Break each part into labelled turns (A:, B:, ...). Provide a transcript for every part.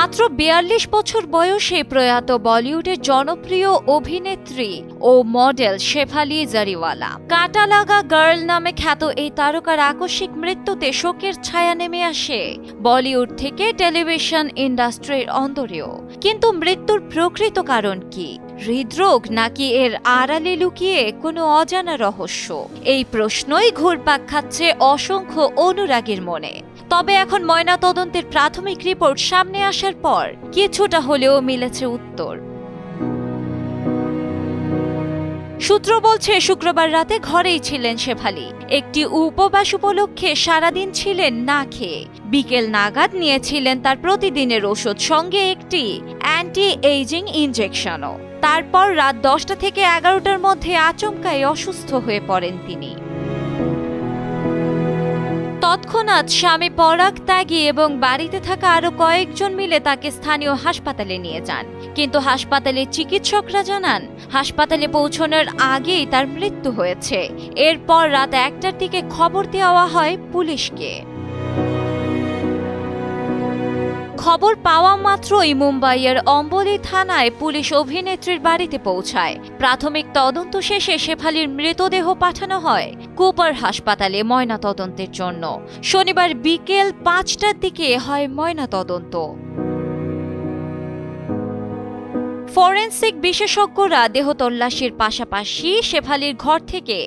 A: মাত্র ৪২ বছর বয়সে প্রয়াত বলিউডের জনপ্রিয় অভিনেত্রী ও মডেল শেফালি জারিওয়ালা। কাটা লাগা গার্ল নামে খ্যাত এই তারকার আকস্মিক মৃত্যুতে শোকের ছায়া নেমে আসে বলিউড থেকে টেলিভিশন ইন্ডাস্ট্রির অন্তরেও। কিন্তু মৃত্যুর প্রকৃত কারণ কি? হৃদরোগ নাকি এর আড়ালে লুকিয়ে কোনো অজানা রহস্য? এই প্রশ্নই ঘুরপাক খাচ্ছে অসংখ্য অনুরাগীর মনে। তবে এখন ময়নাতদন্তের প্রাথমিক রিপোর্ট সামনে আসার পর কিছুটা হলেও মিলেছে উত্তর। সূত্র বলছে শুক্রবার রাতে ঘরেই ছিলেন শেফালি। একটি উপবাস উপলক্ষে সারাদিন ছিলেন না খেয়ে। বিকেল নাগাদ নিয়েছিলেন তার প্রতিদিনের ওষুধ, সঙ্গে একটি অ্যান্টি এইজিং ইনজেকশনও। তারপর রাত 10টা থেকে 11টার মধ্যে আচমকাই অসুস্থ হয়ে পড়েন তিনি। তৎক্ষণাৎ স্বামী পরাগ ত্যাগী এবং বাড়িতে থাকা আরো কয়েকজন মিলে তাকে স্থানীয় হাসপাতালে নিয়ে যান। কিন্তু হাসপাতালের চিকিৎসকরা জানান হাসপাতালে পৌঁছানোর আগেই তার মৃত্যু হয়েছে। এরপর রাত 1টার দিকে খবর দেওয়া হয় পুলিশকে। খবর পাওয়া মাত্রই মুম্বাইয়ের অম্বলি থানায় পুলিশ অভিনেত্রীর বাড়িতে পৌঁছায়। প্রাথমিক তদন্ত শেষে শেফালির মৃতদেহ পাঠানো হয় কুপার হাসপাতালে ময়নাতদন্তের জন্য। শনিবার বিকেল 5টার দিকে হয় ময়নাতদন্ত। ফরেনসিক বিশেষজ্ঞরা দেহ তল্লাশির পাশাপাশি শেফালির ঘর থেকে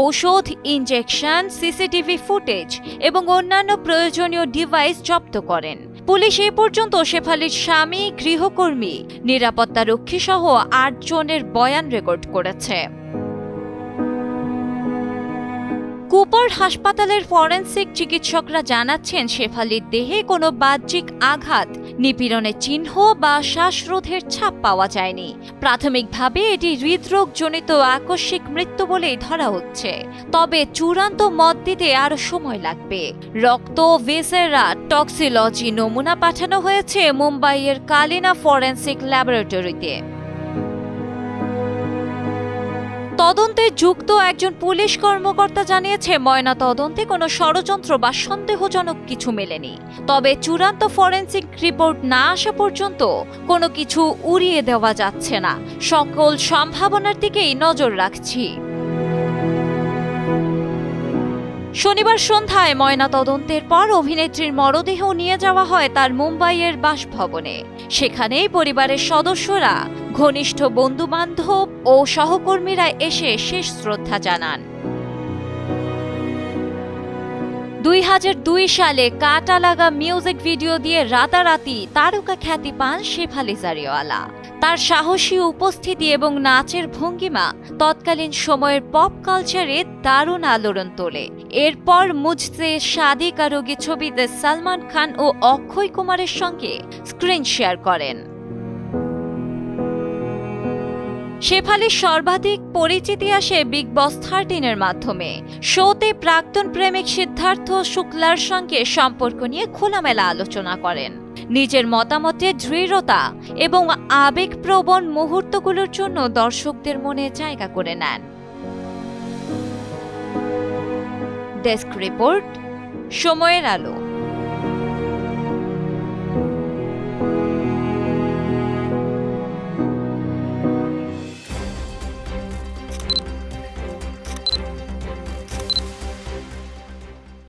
A: ঔষধ, ইনজেকশন, সিসিটিভি ফুটেজ এবং অন্যান্য প্রয়োজনীয় ডিভাইস জব্দ করেন। পুলিশ এ পর্যন্ত শেফালির স্বামী, গৃহকর্মী, নিরাপত্তারক্ষী সহ 8 জনের বয়ান রেকর্ড করেছে। কুপার হাসপাতালের ফরেনসিক চিকিৎসকরা জানাচ্ছেন শেফালির দেহে কোনো বাহ্যিক আঘাত, নিপীড়নের চিহ্ন বা শ্বাসরোধের ছাপ পাওয়া যায়নি। প্রাথমিকভাবে এটি হৃদরোগজনিত আকস্মিক মৃত্যু বলেই ধরা হচ্ছে। তবে চূড়ান্ত মত দিতে আরো সময় লাগবে। রক্ত, ভিসেরা, টক্সিলজি নমুনা পাঠানো হয়েছে মুম্বাইয়ের কালিনা ফরেনসিক ল্যাবরেটরিতে। তদন্তে যুক্ত একজন পুলিশ কর্মকর্তা জানিয়েছে ময়নাতদন্তে কোনো ষড়যন্ত্র বা সন্দেহজনক কিছু মেলেনি। তবে চূড়ান্ত ফরেনসিক রিপোর্ট না আসা পর্যন্ত কোনো কিছু উড়িয়ে দেওয়া যাচ্ছে না। সকল সম্ভাবনার দিকেই নজর রাখছি। শনিবার সন্ধ্যায় ময়নাতদন্তের পর অভিনেত্রীর মরদেহ নিয়ে যাওয়া হয় তার মুম্বাইয়ের বাসভবনে। সেখানেই পরিবারের সদস্যরা, ঘনিষ্ঠ বন্ধু-বান্ধব ও সহকর্মীরা এসে শেষ শ্রদ্ধা জানান। 2002 সালে কাটা লাগা মিউজিক ভিডিও দিয়ে রাতারাতি তারকা খ্যাতি পান শেফালি জারিওয়ালা। তার সাহসী উপস্থিতি এবং নাচের ভঙ্গিমা তৎকালীন সময়ের পপ কালচারে দারুণ আলোড়ন তোলে। এরপর মুঝসে শাদি কারোগি ছবিতে সালমান খান ও অক্ষয় কুমারের সঙ্গে স্ক্রিন শেয়ার করেন। শেফালির সর্বাধিক পরিচিতি আসে বিগ বস 13-এর মাধ্যমে। শোতে প্রাক্তন প্রেমিক সিদ্ধার্থ শুক্লার সঙ্গে সম্পর্ক নিয়ে খোলামেলা আলোচনা করেন। নিজের মতামতে দৃঢ়তা এবং আবেগপ্রবণ মুহূর্তগুলোর জন্য দর্শকদের মনে জায়গা করে নেন। ডেস্ক রিপোর্ট, সময়ের আলো।